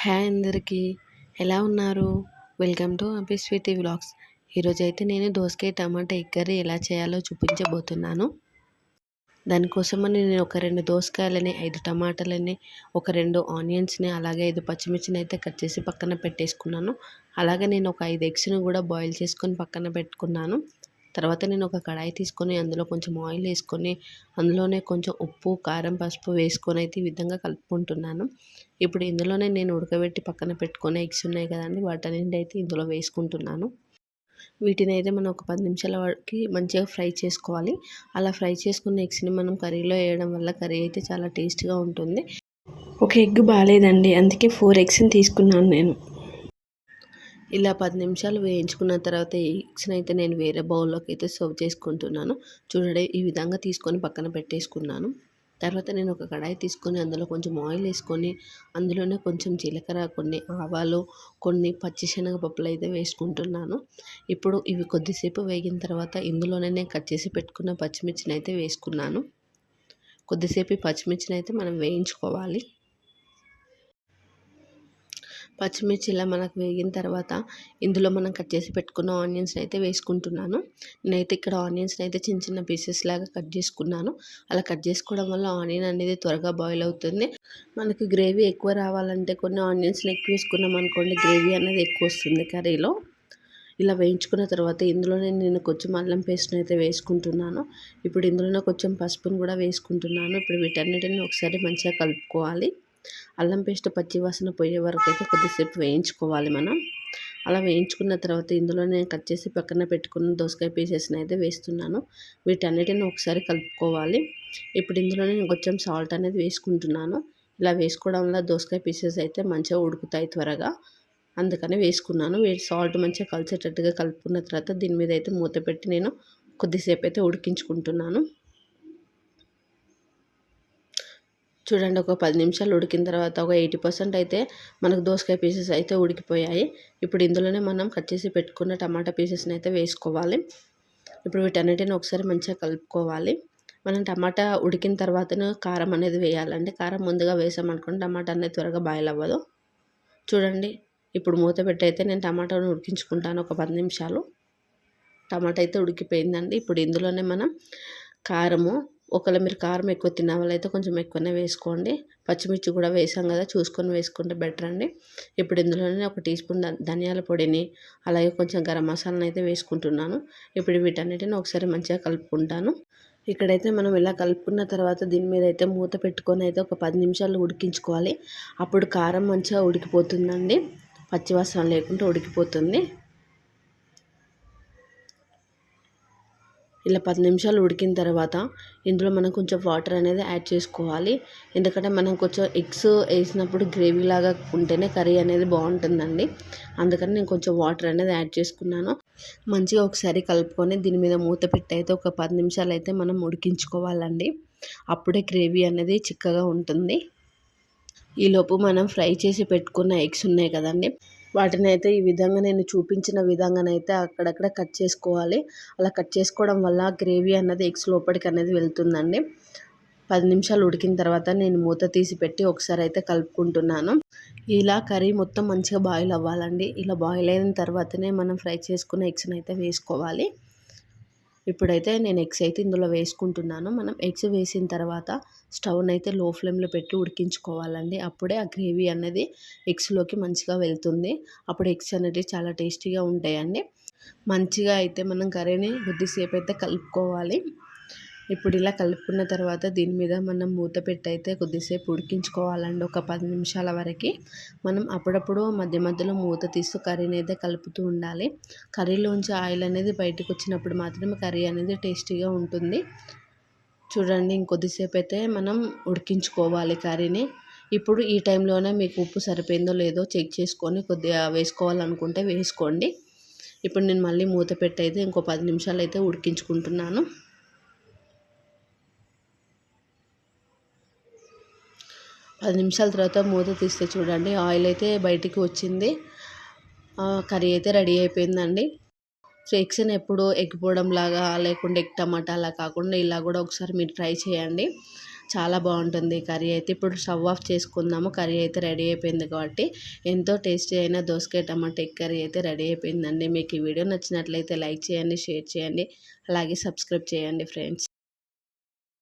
Hi అందరికీ ఎలా ఉన్నారు? Welcome to Abhi sweetie vlogs. ఈరోజైతే నేను దోసకాయ టమాటా ఎగ్ కర్రీ ఎలా చేయాలో చూపించబోతున్నాను. దానికోసమని నేను ఒక 2 దోసకాయలని, 5 టమాటాలని, ఒక 2 ఆనియన్స్ని, అలాగే 5 పచ్చిమిర్చిని అయితే కట్ చేసి పక్కన పెట్టేసుకున్నాను. అలాగే నేను ఒక 5 ఎగ్స్ని కూడా బాయిల్ చేసుకొని పక్కన పెట్టుకున్నాను. తర్వాత నేను ఒక కడాయి తీసుకొని అందులో కొంచెం ఆయిల్ వేసుకొని అందులోనే కొంచెం ఉప్పు, కారం, పసుపు వేసుకొని అయితే ఈ విధంగా కలుపుకుంటున్నాను. ఇప్పుడు ఇందులోనే నేను ఉడకబెట్టి పక్కన పెట్టుకునే ఎగ్స్ ఉన్నాయి కదండి, వాటన్నింటి అయితే ఇందులో వేసుకుంటున్నాను. వీటిని అయితే మనం ఒక 10 నిమిషాల వరకు మంచిగా ఫ్రై చేసుకోవాలి. అలా ఫ్రై చేసుకున్న ఎగ్స్ని మనం కర్రీలో వేయడం వల్ల కర్రీ అయితే చాలా టేస్ట్గా ఉంటుంది. ఒక ఎగ్ బాగాలేదండి, అందుకే 4 ఎగ్స్ని తీసుకున్నాను నేను. ఇలా 10 నిమిషాలు వేయించుకున్న తర్వాత ఈ ఎగ్స్ని అయితే నేను వేరే బౌల్లోకి అయితే సర్వ్ చేసుకుంటున్నాను. చూడండి, ఈ విధంగా తీసుకొని పక్కన పెట్టేసుకున్నాను. తర్వాత నేను ఒక కడాయి తీసుకొని అందులో కొంచెం ఆయిల్ వేసుకొని అందులోనే కొంచెం జీలకర్ర, కొన్ని ఆవాలు, కొన్ని పచ్చిశనగపప్పులు అయితే వేసుకుంటున్నాను. ఇప్పుడు ఇవి కొద్దిసేపు వేగిన తర్వాత ఇందులోనే నేను కట్ చేసి పెట్టుకున్న పచ్చిమిర్చిని అయితే వేసుకున్నాను. కొద్దిసేపు ఈ పచ్చిమిర్చిని అయితే మనం వేయించుకోవాలి. పచ్చిమిర్చి ఇలా మనకు వేగిన తర్వాత ఇందులో మనం కట్ చేసి పెట్టుకున్న ఆనియన్స్ అయితే వేసుకుంటున్నాను. నేనైతే ఇక్కడ ఆనియన్స్ని అయితే చిన్న చిన్న పీసెస్ లాగా కట్ చేసుకున్నాను. అలా కట్ చేసుకోవడం వల్ల ఆనియన్ అనేది త్వరగా బాయిల్ అవుతుంది. మనకి గ్రేవీ ఎక్కువ రావాలంటే కొన్ని ఆనియన్స్ని ఎక్కువ వేసుకున్నాం అనుకోండి, గ్రేవీ అనేది ఎక్కువ వస్తుంది కర్రీలో. ఇలా వేయించుకున్న తర్వాత ఇందులోనే నేను కొంచెం అల్లం పేస్ట్ని అయితే వేసుకుంటున్నాను. ఇప్పుడు ఇందులోనే కొంచెం పసుపుని కూడా వేసుకుంటున్నాను. ఇప్పుడు వీటన్నిటిని ఒకసారి మంచిగా కలుపుకోవాలి. అల్లం పేస్ట్ పచ్చి వాసన పోయే వరకు అయితే కొద్దిసేపు వేయించుకోవాలి మనం. అలా వేయించుకున్న తర్వాత ఇందులో నేను కట్ చేసి పక్కన పెట్టుకున్న దోసకాయ పీసెస్ని అయితే వేస్తున్నాను. వీటన్నిటిని ఒకసారి కలుపుకోవాలి. ఇప్పుడు ఇందులో నేను కొంచెం సాల్ట్ అనేది వేసుకుంటున్నాను. ఇలా వేసుకోవడం వల్ల దోసకాయ పీసెస్ అయితే మంచిగా ఉడుకుతాయి త్వరగా, అందుకని వేసుకున్నాను. సాల్ట్ మంచిగా కలిసేటట్టుగా కలుపుకున్న తర్వాత దీని మీద అయితే మూత పెట్టి నేను కొద్దిసేపు అయితే ఉడికించుకుంటున్నాను. చూడండి, ఒక 10 నిమిషాలు ఉడికిన తర్వాత ఒక 80% అయితే మనకు దోసకాయ పీసెస్ అయితే ఉడికిపోయాయి. ఇప్పుడు ఇందులోనే మనం కట్ చేసి పెట్టుకున్న టమాటా పీసెస్ని అయితే వేసుకోవాలి. ఇప్పుడు వీటన్నిటిని ఒకసారి మంచిగా కలుపుకోవాలి. మనం టమాటా ఉడికిన తర్వాతనే కారం అనేది వేయాలండి. కారం ముందుగా వేసామనుకోండి టమాటా అనేది త్వరగా బాయిల్ అవ్వదు. చూడండి, ఇప్పుడు మూత పెట్టి అయితే నేను టమాటాను ఉడికించుకుంటాను ఒక 10 నిమిషాలు. టమాటా అయితే ఉడికిపోయిందండి. ఇప్పుడు ఇందులోనే మనం కారము, ఒకవేళ మీరు కారం ఎక్కువ తినే వాళ్ళైతే కొంచెం ఎక్కువనే వేసుకోండి. పచ్చిమిర్చి కూడా వేసాం కదా, చూసుకొని వేసుకుంటే బెటర్ అండి. ఇప్పుడు ఇందులోనే ఒక టీ స్పూన్ ధనియాల పొడిని, అలాగే కొంచెం గరం మసాలాని అయితే వేసుకుంటున్నాను. ఇప్పుడు వీటన్నిటిని ఒకసారి మంచిగా కలుపుకుంటాను. ఇక్కడైతే మనం ఇలా కలుపుకున్న తర్వాత దీని మీద అయితే మూత పెట్టుకొని అయితే ఒక 10 నిమిషాలు ఉడికించుకోవాలి. అప్పుడు కారం మంచిగా ఉడికిపోతుందండి, పచ్చివాసన లేకుండా ఉడికిపోతుంది. ఇలా 10 నిమిషాలు ఉడికిన తర్వాత ఇందులో మనం కొంచెం వాటర్ అనేది యాడ్ చేసుకోవాలి. ఎందుకంటే మనం కొంచెం ఎగ్స్ వేసినప్పుడు గ్రేవీ లాగా ఉంటేనే కర్రీ అనేది బాగుంటుందండి. అందుకని నేను కొంచెం వాటర్ అనేది యాడ్ చేసుకున్నాను. మంచిగా ఒకసారి కలుపుకొని దీని మీద మూత పెట్టి అయితే ఒక 10 నిమిషాలు అయితే మనం ఉడికించుకోవాలండి. అప్పుడే గ్రేవీ అనేది చిక్కగా ఉంటుంది. ఈలోపు మనం ఫ్రై చేసి పెట్టుకున్న ఎగ్స్ ఉన్నాయి కదండి, వాటిని అయితే ఈ విధంగా నేను చూపించిన విధంగానైతే అక్కడక్కడ కట్ చేసుకోవాలి. అలా కట్ చేసుకోవడం వల్ల గ్రేవీ అన్నది ఎగ్స్ లోపలికి అనేది వెళ్తుందండి. 10 నిమిషాలు ఉడికిన తర్వాత నేను మూత తీసి పెట్టి ఒకసారి అయితే కలుపుకుంటున్నాను. ఇలా కర్రీ మొత్తం మంచిగా బాయిల్ అవ్వాలండి. ఇలా బాయిల్ అయిన తర్వాతనే మనం ఫ్రై చేసుకున్న ఎగ్స్ని అయితే వేసుకోవాలి. ఇప్పుడైతే నేను ఎగ్స్ అయితే ఇందులో వేసుకుంటున్నాను. మనం ఎగ్స్ వేసిన తర్వాత స్టవ్ని అయితే లో ఫ్లేమ్లో పెట్టి ఉడికించుకోవాలండి. అప్పుడే ఆ గ్రేవీ అనేది ఎగ్స్లోకి మంచిగా వెళ్తుంది. అప్పుడు ఎగ్స్ అనేవి చాలా టేస్టీగా ఉంటాయండి. మంచిగా అయితే మనం కర్రీని కొద్దిసేపు అయితే కలుపుకోవాలి. ఇప్పుడు ఇలా కలుపుకున్న తర్వాత దీని మీద మనం మూత పెట్టి అయితే కొద్దిసేపు ఉడికించుకోవాలండి, ఒక 10 నిమిషాల వరకు. మనం అప్పుడప్పుడు మధ్య మధ్యలో మూత తీస్తూ కర్రీని అయితే కలుపుతూ ఉండాలి. కర్రీలోంచి ఆయిల్ అనేది బయటకు వచ్చినప్పుడు మాత్రమే కర్రీ అనేది టేస్టీగా ఉంటుంది. చూడండి, ఇంకొద్దిసేపు అయితే మనం ఉడికించుకోవాలి కర్రీని. ఇప్పుడు ఈ టైంలోనే మీకు ఉప్పు సరిపోయిందో లేదో చెక్ చేసుకొని కొద్దిగా వేసుకోవాలనుకుంటే వేసుకోండి. ఇప్పుడు నేను మళ్ళీ మూత పెట్టి అయితే ఇంకో 10 నిమిషాలు అయితే ఉడికించుకుంటున్నాను. 10 నిమిషాల తర్వాత మూత తీస్తే చూడండి, ఆయిల్ అయితే బయటికి వచ్చింది. కర్రీ అయితే రెడీ అయిపోయిందండి. సో ఎగ్స్ని ఎప్పుడు ఎగ్ పోవడం లాగా లేకుంటే ఎగ్ టమాటా అలా కాకుండా ఇలా కూడా ఒకసారి మీరు ట్రై చేయండి. చాలా బాగుంటుంది కర్రీ అయితే. ఇప్పుడు స్టవ్ ఆఫ్ చేసుకుందాము. కర్రీ అయితే రెడీ అయిపోయింది కాబట్టి ఎంతో టేస్టీ అయిన దోసకాయ టమాటా ఎగ్ కర్రీ అయితే రెడీ అయిపోయిందండి. మీకు ఈ వీడియో నచ్చినట్లయితే లైక్ చేయండి, షేర్ చేయండి, అలాగే సబ్స్క్రైబ్ చేయండి ఫ్రెండ్స్.